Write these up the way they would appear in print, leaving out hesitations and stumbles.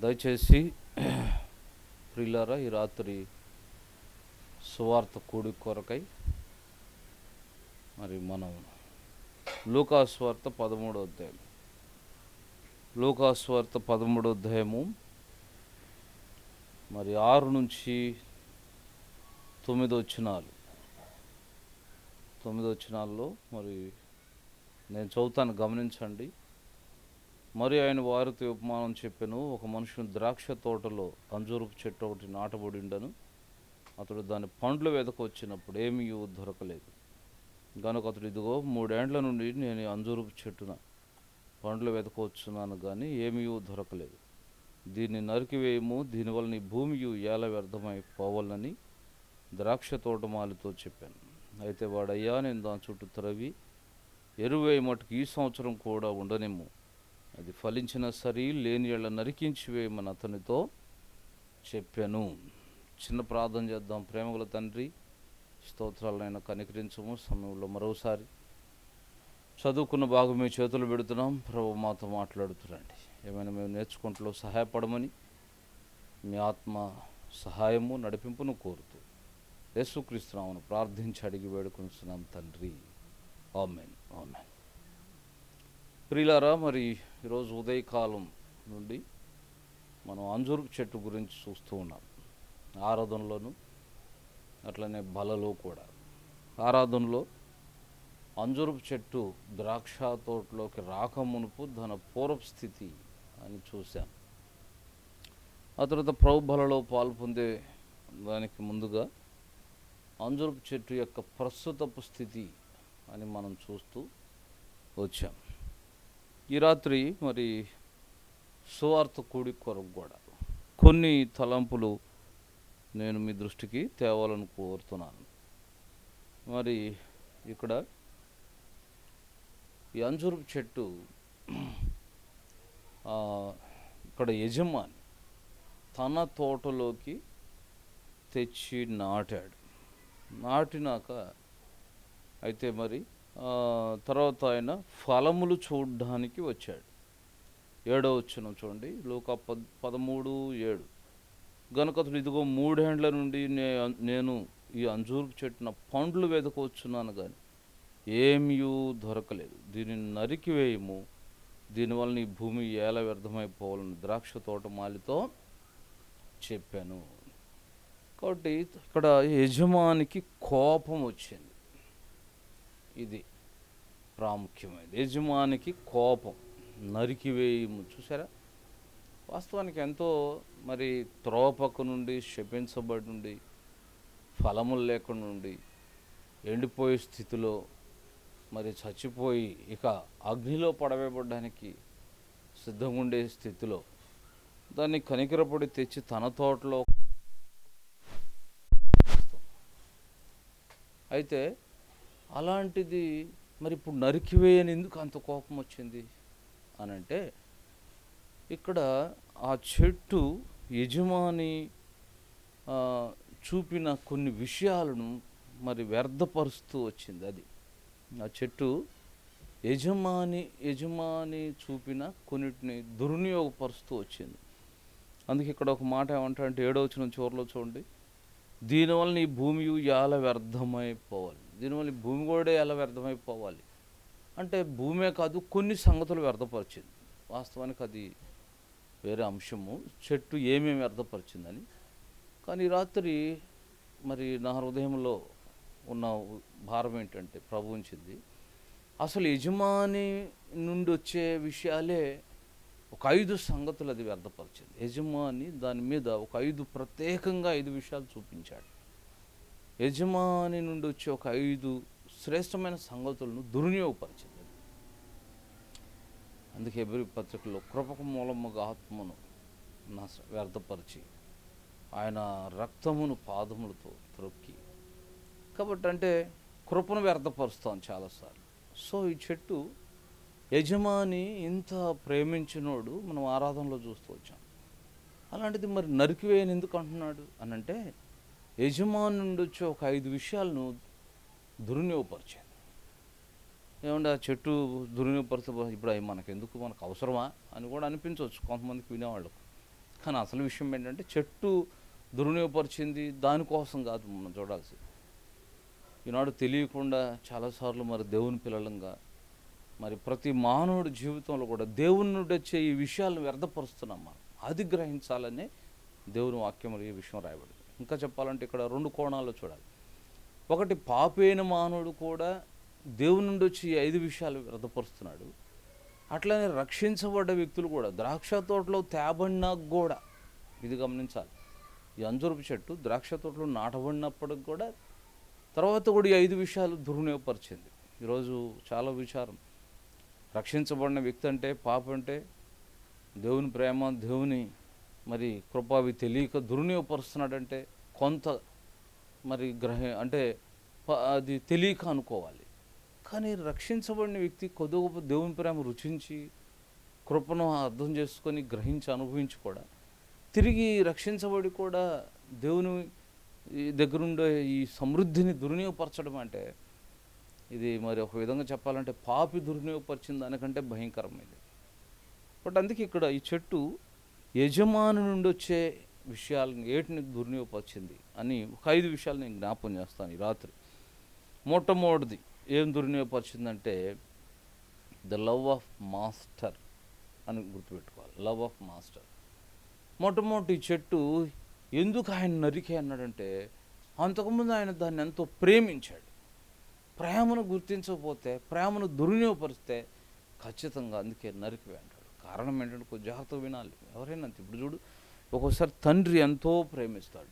దయచేసి ప్రియులారా, ఈ రాత్రి సువార్త కూడి కొరకై మరి మనం లూకాసు వార్త 13వ అధ్యాయం, లూకాసు వార్త 13వ అధ్యాయము మరి 6 నుంచి 9 వచనాల్లో మరి నేను చదువుతాను, గమనించండి. మరి ఆయన వారితో ఉపమానం చెప్పెను. ఒక మనుషుని ద్రాక్ష తోటలో అంజూరపు చెట్టు ఒకటి నాటబడి ఉండను. అతడు దాని పండ్లు వెదకొచ్చినప్పుడు ఏమీ దొరకలేదు గనుక అతడు, ఇదిగో 3 ఏండ్ల నుండి నేను అంజూరపు చెట్టున పండ్లు వెదకొచ్చున్నాను, కానీ ఏమీ దొరకలేదు. దీన్ని నరికివేయము, దీనివల్ల నీ భూమి ఏల వ్యర్థమై పోవాలని ద్రాక్ష తోటమాలితో చెప్పాను. అయితే వాడయ్యా, నేను దాని చుట్టూ త్రవ్వి ఎరువేయ మటుకు ఈ సంవత్సరం కూడా ఉండనేమో, అది ఫలించిన సరి, లేని ఏళ్ళ నరికించి వేయమని అతనితో చెప్పాను. చిన్న ప్రార్థన చేద్దాం. ప్రేమగల తండ్రి, స్తోత్రాలనైనా కనికరించము. సమయంలో మరోసారి చదువుకున్న భాగం మీ చేతులు పెడుతున్నాం. ప్రభు మాతో మాట్లాడుతురండి. ఏమైనా మేము నేర్చుకుంటూ సహాయపడమని మీ ఆత్మ సహాయము నడిపింపును కోరుతూ యేసుక్రీస్తునామమున ప్రార్థించి అడిగి వేడుకొనుచున్నాం తండ్రి, ఆమేన్, ఆమేన్. ప్రియులారా, మరి ఈరోజు ఉదయకాలం నుండి మనం అంజూరపు చెట్టు గురించి చూస్తూ ఉన్నాం. ఆరాధనలోను అట్లనే బలలో కూడా. ఆరాధనలో అంజూరపు చెట్టు ద్రాక్ష తోటలోకి రాకమునుపు దాని పూర్వపు స్థితి అని చూశాం. ఆ తర్వాత ప్రభు బలలో పాల్పొందే దానికి ముందుగా అంజూరపు చెట్టు యొక్క ప్రస్తుతపు స్థితి అని మనం చూస్తూ వచ్చాం. ఈ రాత్రి మరి సువార్త కూడి కొరకు కూడా కొన్ని తలంపులు నేను మీ దృష్టికి తేవాలని కోరుతున్నాను. మరి ఇక్కడ ఈ అంజూరపు చెట్టు ఇక్కడ యజమాని తన తోటలోకి తెచ్చి నాటినాక అయితే మరి తర్వాత ఆయన ఫలములు చూడడానికి వచ్చాడు. 7వ వచనం చూడండి, లూకా 13:7. గనుక అతడు, ఇదిగో 3 ఏండ్ల నుండి నేను ఈ అంజూరపు చెట్టున పండ్లు వెదకొచ్చున్నాను, కానీ ఏమీ దొరకలేదు. దీనిని నరికివేయము, దీనివల్ల నీ భూమి ఏల వ్యర్థమైపోవాలని ద్రాక్ష తోటమాలితో చెప్పాను. కాబట్టి ఇక్కడ యజమానికి కోపం వచ్చింది. ఇది ప్రాముఖ్యమైనది. యజమానికి కోపం, నరికివేయము. చూసారా, వాస్తవానికి ఎంతో మరి త్రోపక నుండి శపించబడి నుండి, ఫలములు లేకుండా నుండి, ఎండిపోయే స్థితిలో, మరి చచ్చిపోయి ఇక అగ్నిలో పడవేయబడడానికి సిద్ధంగా ఉండే స్థితిలో దాన్ని కనికరపడి తెచ్చి తన తోటలో. అయితే అలాంటిది మరి ఇప్పుడు నరికివేయని ఎందుకు అంత కోపం వచ్చింది అని అంటే, ఇక్కడ ఆ చెట్టు యజమాని చూపిన కొన్ని విషయాలను మరి వ్యర్థపరుస్తూ వచ్చింది. అది ఆ చెట్టు యజమాని చూపిన కొన్నిటిని దుర్వినియోగపరుస్తూ వచ్చింది. అందుకే ఇక్కడ ఒక మాట ఏమంటారంటే 7వ వచనం చివరిలో చూడండి, దీనివల్ల నీ భూమి ఏల వ్యర్థమైపోవాలి. దీనివల్ల భూమి కూడా ఎలా వ్యర్థమైపోవాలి అంటే, భూమే కాదు కొన్ని సంగతులు వ్యర్థపరిచింది. వాస్తవానికి అది వేరే అంశము, చెట్టు ఏమేమి వ్యర్థపరిచిందని. కానీ రాత్రి మరి నా హృదయంలో ఉన్న భారం ఏంటంటే, ప్రభు ఉంచింది అసలు యజమాని నుండి వచ్చే విషయాలే ఒక 5 సంగతులు అది వ్యర్థపరిచింది. యజమాని దాని మీద ఒక 5 ప్రత్యేకంగా 5 విషయాలు చూపించాడు. యజమాని నుండి వచ్చే ఒక 5 శ్రేష్టమైన సంగతులను దుర్వినియోగపరిచింది. అందుకే హెబ్రీ పత్రికలో కృపకు మూలముగా ఆత్మను వ్యర్థపరిచి ఆయన రక్తమును పాదములతో త్రొక్కి. కాబట్టి అంటే కృపను వ్యర్థపరుస్తాం చాలాసార్లు. సో ఈ చెట్టు యజమాని ఇంత ప్రేమించినోడు మనం ఆరాధనలో చూస్తూ వచ్చాం. అలాంటిది మరి నరికివేయని ఎందుకు అంటున్నాడు అని అంటే, యజమాని నుండి వచ్చే ఒక 5 విషయాలను దుర్వినియోగపరిచింది. ఏమంటే ఆ చెట్టు దుర్వినియోగపరిస్తే ఇప్పుడు అవి మనకు అవసరమా అని కూడా అనిపించవచ్చు కొంతమందికి వినేవాళ్ళకు. కానీ అసలు విషయం ఏంటంటే చెట్టు దుర్వినియోగపరిచింది దానికోసం కాదు మనం చూడాల్సింది. ఈనాడు తెలియకుండా చాలాసార్లు మరి దేవుని పిల్లలంగా మరి ప్రతి మానవుడి జీవితంలో కూడా దేవుని నుండి వచ్చే ఈ విషయాలను వ్యర్థపరుస్తున్నాం మనం. అది గ్రహించాలనే దేవుని వాక్యంలో ఈ విషయం రాయబడింది. ఇంకా చెప్పాలంటే ఇక్కడ 2 కోణాల్లో చూడాలి. ఒకటి, పాపైన మానవుడు కూడా దేవుని నుండి వచ్చి ఈ 5 విషయాలు వ్యర్థపరుస్తున్నాడు. అట్లనే రక్షించబడ్డ వ్యక్తులు కూడా ద్రాక్ష తోటలో తేబడినా కూడా ఇది గమనించాలి. ఈ అంజూరపు చెట్టు ద్రాక్ష తోటలో నాటబడినప్పటికి కూడా తర్వాత కూడా ఈ 5 విషయాలు దుర్వినియోగపరిచింది. ఈరోజు చాలా విచారం. రక్షించబడిన వ్యక్తి అంటే పాప అంటే దేవుని ప్రేమ దేవుని మరి కృప అవి తెలియక దుర్వినియోగపరుస్తున్నాడంటే కొంత మరి అంటే అది తెలియక అనుకోవాలి. కానీ రక్షించబడిన వ్యక్తి కొద్ది గొప్ప దేవుని ప్రేమ రుచించి కృపను అర్థం చేసుకొని గ్రహించి అనుభవించి కూడా తిరిగి రక్షించబడి కూడా దేవుని దగ్గరుండే ఈ సమృద్ధిని దుర్వినియోగపరచడం అంటే ఇది మరి ఒక విధంగా చెప్పాలంటే పాపి దుర్వినియోగపరిచిన దానికంటే భయంకరమైనది. బట్ అందుకే ఇక్కడ ఈ చెట్టు యజమాని నుండి వచ్చే విషయాలను ఏటిని దుర్వినియోగపరిచింది అని ఒక 5 విషయాలు నేను జ్ఞాపకం చేస్తాను ఈ రాత్రి. మొట్టమొదటిది ఏం దుర్వినియోగపరిచిందంటే ద లవ్ ఆఫ్ మాస్టర్ అని గుర్తుపెట్టుకోవాలి. Love of master. మొట్టమొదటి చెట్టు ఎందుకు ఆయన నరికి అన్నాడంటే అంతకుముందు ఆయన దాన్ని ఎంతో ప్రేమించాడు. ప్రేమను గుర్తించకపోతే, ప్రేమను దుర్వినియోగపరిస్తే ఖచ్చితంగా అందుకే నరికి అంటాడు. కారణం ఏంటంటే కొంచెం జాగ్రత్తగా వినాలి. ఎవరైనా అంతే. ఇప్పుడు చూడు, ఒక్కోసారి తండ్రి ఎంతో ప్రేమిస్తాడు,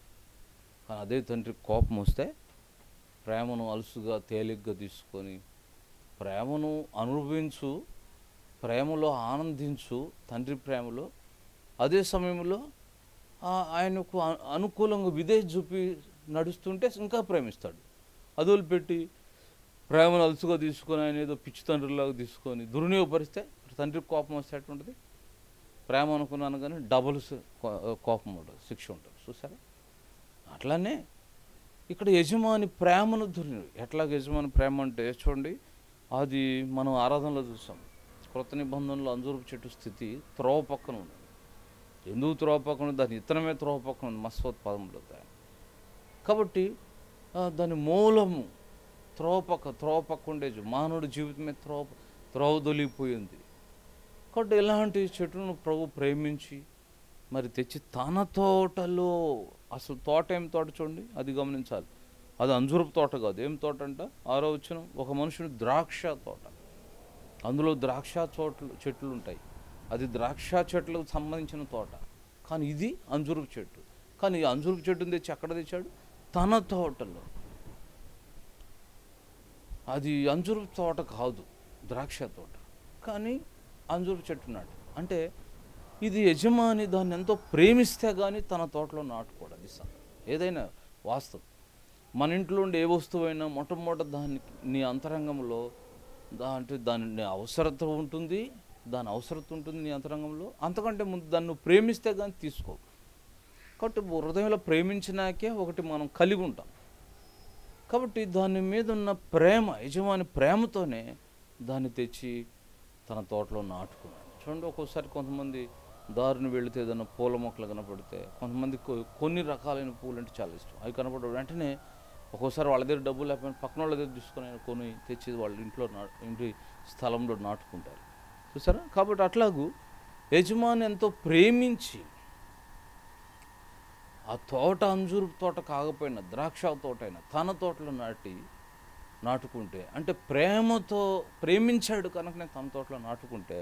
కానీ అదే తండ్రి కోపం వస్తే ప్రేమను అలుసుగా తేలిగ్గా తీసుకొని ప్రేమను అనుభవించు, ప్రేమలో ఆనందించు, తండ్రి ప్రేమలో. అదే సమయంలో ఆయనకు అనుకూలంగా విధేయత చూపి నడుస్తుంటే ఇంకా ప్రేమిస్తాడు. అదులు పెట్టి ప్రేమను అలుసుగా తీసుకొని ఆయన ఏదో పిచ్చి తండ్రిలాగా తీసుకొని దుర్వినియోగపరిస్తే తండ్రికి కోపం వస్తే ఎట్లుంటుంది? ప్రేమ అనుకున్నాను కానీ డబుల్స్ కోపం ఉంటుంది, శిక్ష ఉంటుంది. చూసారా? అట్లానే ఇక్కడ యజమాని ప్రేమను ఎట్లాగ యజమాని ప్రేమ అంటే చూడండి, అది మనం ఆరాధనలో చూసాం. క్రొత్త నిబంధనలో అంజూరపు చెట్టు స్థితి త్రోవ పక్కన ఉంది. ఎందుకు త్రోవ పక్కన ఉంది? దాని ఇత్తనమే త్రోవ పక్కన ఉంది. మత్స్యోత్పాదంలో దాని కాబట్టి దాని మూలము త్రోవ పక్క ఉండేది. మానవుడి జీవితమే త్రోవ దొలిగిపోయింది. కాబట్టి ఇలాంటి చెట్టును ప్రభు ప్రేమించి మరి తెచ్చి తన తోటలో, అసలు తోట ఏం తోట చూడండి, అది గమనించాలి. అది అంజూరపు తోట కాదు. ఏం తోట అంట? 6వ వచనం, ఒక మనుషుని ద్రాక్ష తోట. అందులో ద్రాక్ష చెట్లు ఉంటాయి. అది ద్రాక్ష చెట్లకు సంబంధించిన తోట. కానీ ఇది అంజూరపు చెట్టు. కానీ ఈ అంజూరపు చెట్టుని తెచ్చి ఎక్కడ తెచ్చాడు? తన తోటలో. అది అంజూరపు తోట కాదు, ద్రాక్ష తోట. కానీ అంజూరపు చెట్టు నాటు అంటే ఇది యజమాని దాన్ని ఎంతో ప్రేమిస్తే కానీ తన తోటలో నాటుకోడు. అది ఏదైనా వాస్తవం. మన ఇంట్లో ఉండే ఏ వస్తువైనా మొట్టమొదటి దాన్ని నీ అంతరంగంలో అంటే దాని అవసరత ఉంటుంది, నీ అంతరంగంలో. అంతకంటే ముందు దాన్ని నువ్వు ప్రేమిస్తే కానీ తీసుకో. కాబట్టి హృదయంలో ప్రేమించినాకే ఒకటి మనం కలిగి ఉంటాం. కాబట్టి దాని మీద ఉన్న ప్రేమ, యజమాని ప్రేమతోనే దాన్ని తెచ్చి తన తోటలో నాటుకున్నాడు. చూడండి, ఒక్కోసారి కొంతమంది దారిని వెళితే ఏదైనా పూల మొక్కలు కనపడితే, కొంతమంది కొన్ని రకాలైన పూలు అంటే చాలా ఇష్టం. అవి కనపడ వెంటనే ఒక్కోసారి వాళ్ళ దగ్గర డబ్బులు లేకపోయినా పక్కన వాళ్ళ దగ్గర తీసుకొని కొని తెచ్చి వాళ్ళ ఇంటి స్థలంలో నాటుకుంటారు. చూసారా? కాబట్టి అట్లాగూ యజమాని ఎంతో ప్రేమించి ఆ తోట అంజూరపు తోట కాకపోయినా ద్రాక్ష తోట అయినా తన తోటలో నాటుకుంటే, అంటే ప్రేమతో ప్రేమించాడు కనుకనే తన తోటలో నాటుకుంటే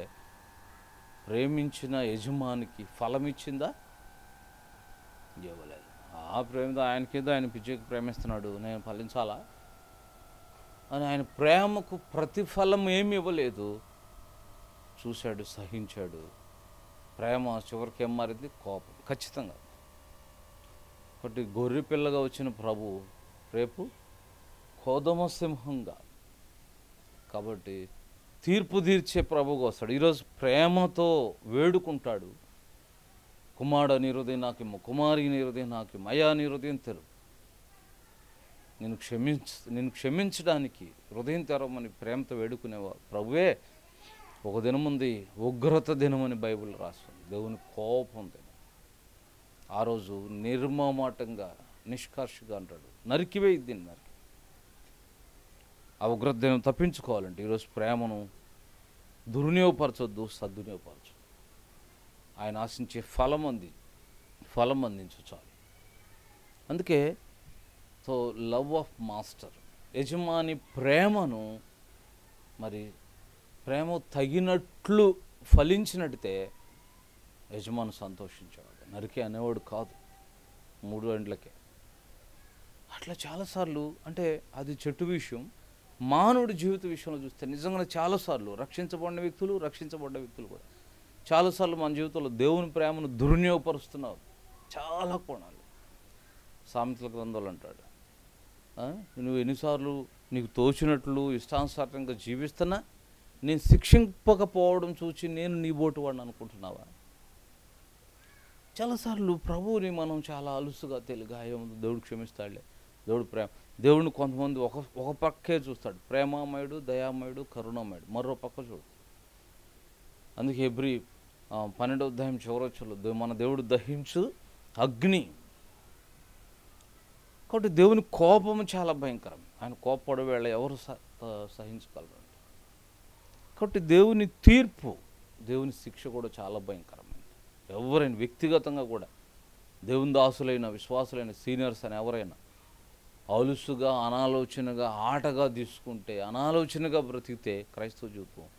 ప్రేమించిన యజమానికి ఫలం ఇచ్చిందా? ఇవ్వలేదు. ఆ ప్రేమతో ఆయనకేదో ఆయన పిచ్చికి ప్రేమిస్తున్నాడు, నేను ఫలించాలా అని ఆయన ప్రేమకు ప్రతిఫలం ఏమి ఇవ్వలేదు. చూశాడు, సహించాడు. ప్రేమ చివరికి ఏం మారింది? కోపం. ఖచ్చితంగా. ఒకటి గొర్రె పిల్లగా వచ్చిన ప్రభు రేపు కోదమ సింహంగా, కాబట్టి తీర్పు తీర్చే ప్రభుగా వస్తాడు. ఈరోజు ప్రేమతో వేడుకుంటాడు, కుమారుడు నీ హృదయం నాకేమో, కుమారి నీ హృదయం నాకేమో, అయ్యా నీ హృదయం తెరు, నేను క్షమించడానికి హృదయం తెరవమని ప్రేమతో వేడుకునేవా ప్రభువే. ఒక దినం ఉంది, ఉగ్రత దినం అని బైబిల్ రాస్తుంది. దేవుని కోపం దినం. ఆ రోజు నిర్మమాటంగా నిష్కర్షగా అంటాడు, నరికివేయి దీన్ని నరికి. ఆ ఉగ్రతను తప్పించుకోవాలంటే ఈరోజు ప్రేమను దుర్వినియోగపరచొద్దు, సద్వినియోగపరచు. ఆయన ఆశించే ఫలం అందించు చాలు. అందుకే సో లవ్ ఆఫ్ మాస్టర్, యజమాని ప్రేమను మరి ప్రేమ తగినట్లు ఫలించినట్టే యజమాని సంతోషించేవాడు. నరికే అనేవాడు కాదు 3 గంటలకే. అట్లా చాలాసార్లు, అంటే అది చెట్టు విషయం. మానవుడి జీవిత విషయంలో చూస్తే నిజంగా చాలాసార్లు రక్షించబడిన వ్యక్తులు కూడా చాలాసార్లు మన జీవితంలో దేవుని ప్రేమను దుర్వినియోగపరుస్తున్నారు. చాలా కోణాలు. సామెతల గ్రంథాలు అంటాడు, నువ్వు ఎన్నిసార్లు నీకు తోచినట్లు ఇష్టానుసారంగా జీవిస్తున్నా నేను శిక్షింపకపోవడం చూసి నేను నీ బోటు వాడిని అనుకుంటున్నావా? చాలాసార్లు ప్రభువుని మనం చాలా అలుసుగా తెలుగా ఏముంది, దేవుడు క్షమిస్తాడులే, దేవుడు దేవుడిని కొంతమంది ఒక పక్కే చూస్తాడు, ప్రేమామయుడు, దయామయుడు, కరుణామయుడు. మరో పక్క చూడు. అందుకే హెబ్రీ 12వ అధ్యాయం చివరొచ్చులో మన దేవుడు దహించు అగ్ని. కాబట్టి దేవుని కోపము చాలా భయంకరం. ఆయన కోపపడే వేళ ఎవరు సహించగలరు? కాబట్టి దేవుని తీర్పు, దేవుని శిక్ష కూడా చాలా భయంకరమైనది. ఎవరైనా వ్యక్తిగతంగా కూడా దేవుని దాసులైన, విశ్వాసులైన, సీనియర్స్ అని ఎవరైనా అలుసుగా, అనాలోచనగా, ఆటగా తీసుకుంటే, అనాలోచనగా బ్రతికితే క్రైస్తవ జీవితం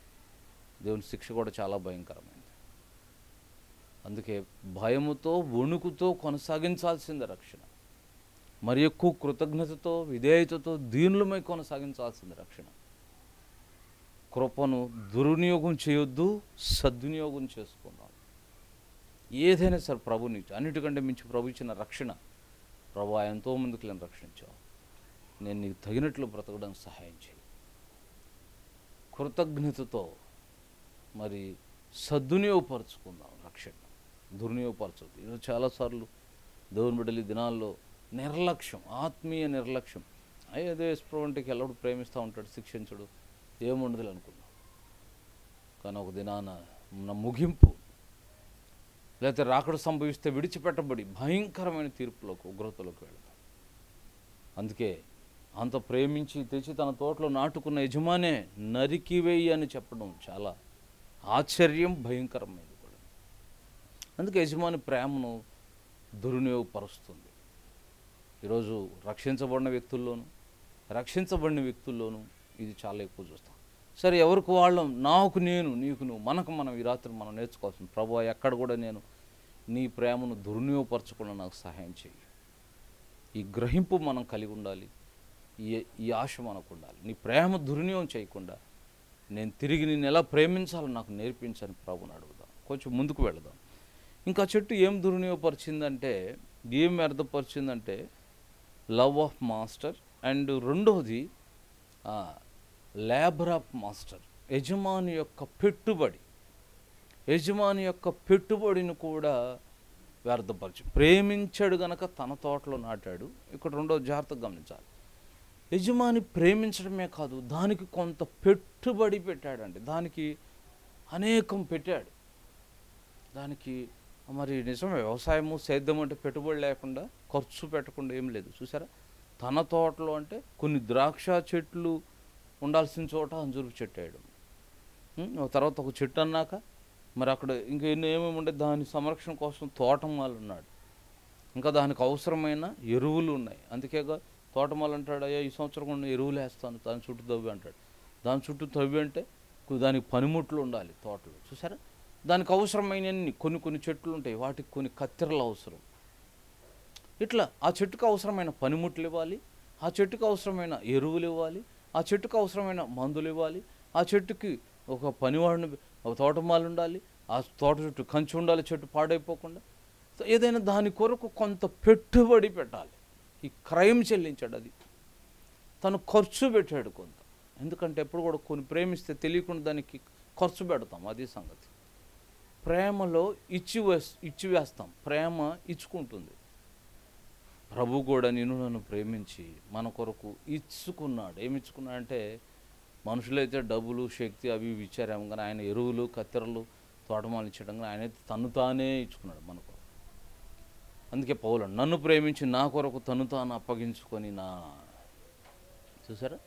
దేవుని శిక్ష కూడా చాలా భయంకరమైనది. అందుకే భయముతో, వణుకుతో కొనసాగించాల్సిందే రక్షణ. మరి ఎక్కువ కృతజ్ఞతతో, విధేయతతో, దీనులమై కొనసాగించాల్సింది రక్షణ. కృపను దుర్వినియోగం చేయొద్దు, సద్వినియోగం చేసుకుందాం. ఏదైనా సరే ప్రభుని, అన్నిటికంటే మించి ప్రభు ఇచ్చిన రక్షణ. ప్రభు ఎంతోమందికి నేను రక్షించావు, నేను నీకు తగినట్లు బ్రతకడానికి సహాయం చేయి. కృతజ్ఞతతో మరి సద్వినియోగపరచుకుందాం రక్షణ, దుర్వినియోగపరచొద్దు. ఈరోజు చాలాసార్లు దేవుని బిడ్డలు ఈ దినాల్లో నిర్లక్ష్యం, ఆత్మీయ నిర్లక్ష్యం. అదే స్ప్రవంటికి ఎల్లప్పుడు ప్రేమిస్తూ ఉంటాడు, శిక్షించడు, ఏముండదు అనుకున్నాం. కానీ ఒక దినాన నా ముగింపు, లేకపోతే రాకడ సంభవిస్తే విడిచిపెట్టబడి భయంకరమైన తీర్పులోకి, ఉగ్రతలోకి వెళ్తాం. అందుకే అంత ప్రేమించి తెచ్చి తన తోటలో నాటుకున్న యజమానే నరికివేయి అని చెప్పడం చాలా ఆశ్చర్యం, భయంకరమైనది కూడా. అందుకే యజమాని ప్రేమను దుర్వినియోగపరుస్తుంది. ఈరోజు రక్షించబడిన వ్యక్తుల్లోనూ ఇది చాలా ఎక్కువ చూస్తాం. సరే, ఎవరికి వాళ్ళం, నాకు నేను, నీకు నువ్వు, మనకు మనం ఈ రాత్రి మనం నేర్చుకోవాల్సింది, ప్రభువా ఎక్కడ కూడా నేను నీ ప్రేమను దుర్వినియోగపరచకుండా నాకు సహాయం చేయి. ఈ గ్రహింపు మనం కలిగి ఉండాలి, ఈ ఆశ మనకు ఉండాలి. నీ ప్రేమ దుర్వినియోగం చేయకుండా నేను తిరిగి నిన్ను ఎలా ప్రేమించాలో నాకు నేర్పించని ప్రభుని అడుగుదాం. కొంచెం ముందుకు వెళదాం. ఇంకా చెట్టు ఏం దుర్వినియోగపరిచిందంటే, ఏం వ్యర్థపరిచిందంటే లవ్ ఆఫ్ మాస్టర్, అండ్ రెండవది లేబర్ ఆఫ్ మాస్టర్, యజమాని యొక్క పెట్టుబడిని కూడా వ్యర్థపరిచి. ప్రేమించాడు గనక తన తోటలో నాటాడు. ఇక్కడ రెండో జాగ్రత్తగా గమనించాలి. యజమాని ప్రేమించడమే కాదు, దానికి కొంత పెట్టుబడి పెట్టాడండి. దానికి అనేకం పెట్టాడు. దానికి మరి నిజమే, వ్యవసాయము, సేద్యం అంటే పెట్టుబడి లేకుండా, ఖర్చు పెట్టకుండా ఏం లేదు. చూసారా, తన తోటలో అంటే కొన్ని ద్రాక్ష చెట్లు ఉండాల్సిన చోట అంజూరు చెట్టు వేయడం, తర్వాత ఒక చెట్టు అన్నాక మరి అక్కడ ఇంకా ఏమేమి ఉండే, దాని సంరక్షణ కోసం తోటమాలు ఉన్నాడు, ఇంకా దానికి అవసరమైన ఎరువులు ఉన్నాయి. అందుకేగా తోటమాలు అంటాడు, అయ్యా ఈ సంవత్సరం కొన్ని ఎరువులు వేస్తాను, దాని చుట్టూ తవ్వి అంటాడు. దాని చుట్టూ తవ్వి అంటే దానికి పనిముట్లు ఉండాలి తోటలో. చూసారా, దానికి అవసరమైన కొన్ని చెట్లు ఉంటాయి, వాటికి కొన్ని కత్తెరలు అవసరం. ఇట్లా ఆ చెట్టుకు అవసరమైన పనిముట్లు ఇవ్వాలి, ఆ చెట్టుకు అవసరమైన ఎరువులు ఇవ్వాలి, ఆ చెట్టుకు అవసరమైన మందులు ఇవ్వాలి, ఆ చెట్టుకి ఒక పనివాడిని, ఒక తోటమాలు ఉండాలి, ఆ తోట చుట్టూ కంచి ఉండాలి, చెట్టు పాడైపోకుండా. ఏదైనా దాని కొరకు కొంత పెట్టుబడి పెట్టాలి. ఈ క్రయం చెల్లించాడు, అది తను ఖర్చు పెట్టాడు కొంత. ఎందుకంటే ఎప్పుడు కూడా కొన్ని ప్రేమిస్తే తెలియకుండా దానికి ఖర్చు పెడతాం, అది సంగతి. ప్రేమలో ఇచ్చివేస్తాం, ప్రేమ ఇచ్చుకుంటుంది. ప్రభు కూడా నన్ను ప్రేమించి మన కొరకు ఇచ్చుకున్నాడు. ఏమి ఇచ్చుకున్నాడంటే, మనుషులైతే డబ్బులు, శక్తి అవి ఇవి ఇచ్చారేమో, కానీ ఆయన ఎరువులు, కత్తెరలు, తోటమాలు ఇచ్చడం, కానీ ఆయన తను తానే ఇచ్చుకున్నాడు మన కొరకు. అందుకే పౌలు నన్ను ప్రేమించి నా కొరకు తను తాను అప్పగించుకొని చూసారా,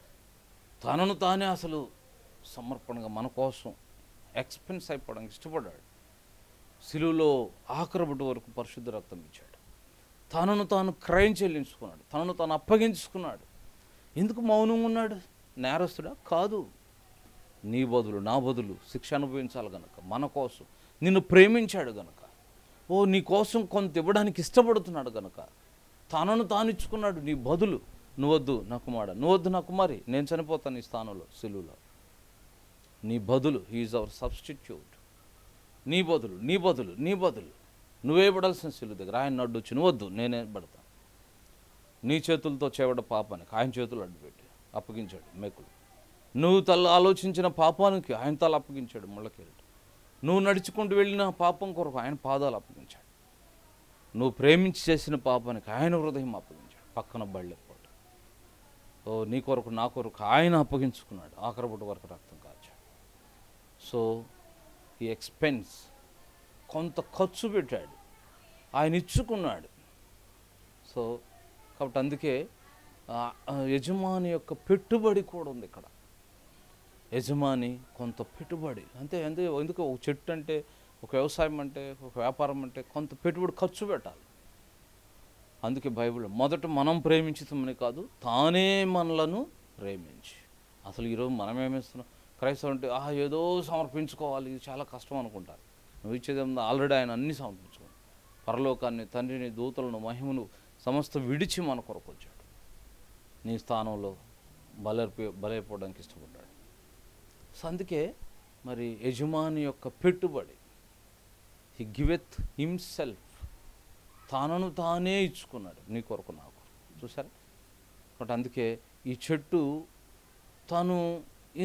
తనను తానే అసలు సమర్పణగా మన కోసం ఎక్స్పెన్స్ అయిపోవడానికి ఇష్టపడ్డాడు. సిలువలో ఆఖరి వరకు పరిశుద్ధ రక్తం ఇచ్చాడు. తనను తాను క్రయం చెల్లించుకున్నాడు, తనను తాను అప్పగించుకున్నాడు. ఎందుకు మౌనంగా ఉన్నాడు? నేరస్తుడా? కాదు. నీ బదులు నా బదులు శిక్ష అనుభవించాలి గనక, మన కోసం నిన్ను ప్రేమించాడు గనక, నీ కోసం కొంత ఇవ్వడానికి ఇష్టపడుతున్నాడు గనక తనను తాను ఇచ్చుకున్నాడు. నీ బదులు నువ్వొద్దు నా కుమారుడా, నువ్వొద్దు నా కుమారి, నేను చనిపోతాను ఈ స్థానంలో సిలువలో. నీ బదులు హీఈస్ అవర్ సబ్స్టిట్యూట్. నీ బదులు నువ్వే పడాల్సిన సిలువ దగ్గర ఆయన అడ్డు వచ్చి నువ్వొద్దు నేనే పడతాను. నీ చేతులతో చేయబడ్డ పాపానికి ఆయన చేతులు అడ్డుపెట్టి అప్పగించాడు మేకులు. నువ్వు ఆలోచించిన పాపానికి ఆయన తల అప్పగించాడు ముళ్ళకిరీటం. నువ్వు నడుచుకుంటూ వెళ్ళిన పాపం కొరకు ఆయన పాదాలు అప్పగించాడు. నువ్వు ప్రేమించి చేసిన పాపానికి ఆయన హృదయం అప్పగించాడు. పక్కన బళ్ళెపోటు నీ కొరకు నా కొరకు ఆయన అప్పగించుకున్నాడు. ఆఖరి వరకు రక్తం కాచాడు. సో ఈ ఎక్స్పెన్స్ కొంత ఖర్చు పెట్టాడు, ఆయన ఇచ్చుకున్నాడు. సో కాబట్టి అందుకే యజమాని యొక్క పెట్టుబడి కూడా ఉంది ఇక్కడ. యజమాని కొంత పెట్టుబడి ఎందుకు ఒక చెట్టు అంటే, ఒక వ్యవసాయం అంటే, ఒక వ్యాపారం అంటే కొంత పెట్టుబడి ఖర్చు పెట్టాలి. అందుకే బైబిల్ మొదట మనం ప్రేమించుతామని కాదు, తానే మనలను ప్రేమించి. అసలు ఈరోజు మనం ఏమిస్తున్నాం? క్రైస్తవం అంటే ఏదో సమర్పించుకోవాలి, ఇది చాలా కష్టం అనుకుంటారు. నువ్వు ఇచ్చేదేమో ఆల్రెడీ ఆయన అన్నీ సమర్పించుకోండి. పరలోకాన్ని, తండ్రిని, దూతలను, మహిమను సమస్త విడిచి మన కొరకు వచ్చాడు. నీ స్థానంలో బలైపోవడానికి ఇష్టపడ్డాడు. సో అందుకే మరి యజమాని యొక్క పెట్టుబడి, హి గివెత్ హిమ్సెల్ఫ్, తనను తానే ఇచ్చుకున్నాడు నీ కొరకు నా కొరకు. చూసారా? బట్ అందుకే ఈ చెట్టు తను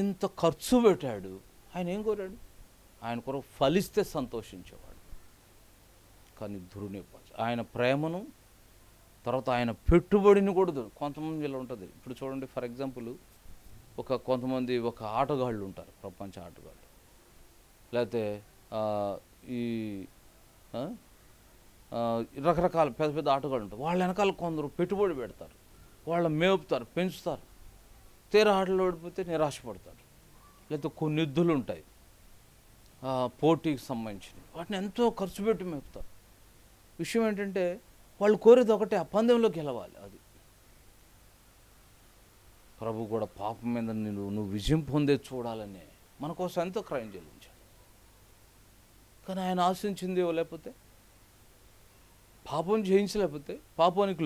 ఇంత ఖర్చు పెట్టాడు. ఆయన ఏం కోరాడు? ఆయన కొరకు ఫలిస్తే సంతోషించేవాడు. కానీ దుర్నిపాచ ఆయన ప్రేమను, తర్వాత ఆయన పెట్టుబడిని కూడా కొంతమంది ఇలా ఉంటుంది. ఇప్పుడు చూడండి, ఫర్ ఎగ్జాంపుల్ కొంతమంది ఆటగాళ్ళు ఉంటారు, ప్రపంచ ఆటగాళ్ళు, లేకపోతే ఈ రకరకాల పెద్ద పెద్ద ఆటగాళ్ళు ఉంటారు. వాళ్ళ వెనకాల కొందరు పెట్టుబడి పెడతారు, వాళ్ళని మేపుతారు, పెంచుతారు. తీరా ఆటలు ఓడిపోతే నిరాశపడతారు. లేకపోతే కొన్ని ఎద్దులు ఉంటాయి పోటీకి సంబంధించినవి, వాటిని ఎంతో ఖర్చు పెట్టి మేపుతారు. విషయం ఏంటంటే వాళ్ళు కోరేది ఒకటే, ఆ పందెంలోకి గెలవాలి. అది ప్రభు కూడా పాపం మీద నువ్వు విజయం పొందే చూడాలని మన కోసం ఎంతో క్రయం చెల్లించాడు. కానీ ఆయన ఆశించింది లేకపోతే, పాపం జయించలేకపోతే, పాపానికి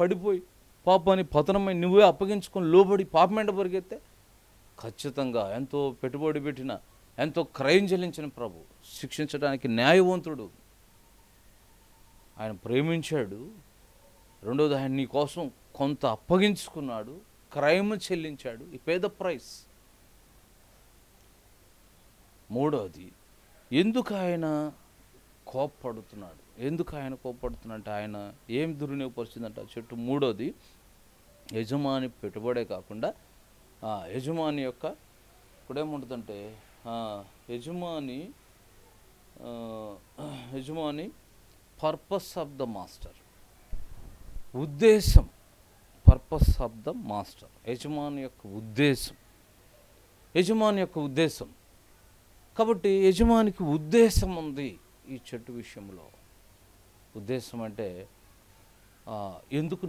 పడిపోయి పాపాన్ని పతనమై నువ్వే అప్పగించుకొని లోబడి పాపం వెంట పరిగెత్తే, ఖచ్చితంగా ఎంతో పెట్టుబడి పెట్టిన, ఎంతో క్రయం చెల్లించిన ప్రభు శిక్షించడానికి న్యాయవంతుడు. ఆయన ప్రేమించాడు. రెండోది, ఆయన నీ కోసం కొంత అప్పగించుకున్నాడు, క్రయము చెల్లించాడు. ఈ పే ద ప్రైస్. మూడోది, ఎందుకు ఆయన కోప్పడుతున్నాడు? అంటే ఆయన ఏం దుర్వినియోగపరిచిందంట చెట్టు? మూడోది, యజమాని పెట్టుబడే కాకుండా యజమాని యొక్క ఇప్పుడేముంటుందంటే యజమాని పర్పస్ ఆఫ్ ద మాస్టర్, ఉద్దేశం. పర్పస్ ఆఫ్ ద మాస్టర్, యజమాని యొక్క ఉద్దేశం. కాబట్టి యజమానికి ఉద్దేశం ఉంది ఈ చెట్టు విషయంలో. ఉద్దేశం అంటే ఎందుకు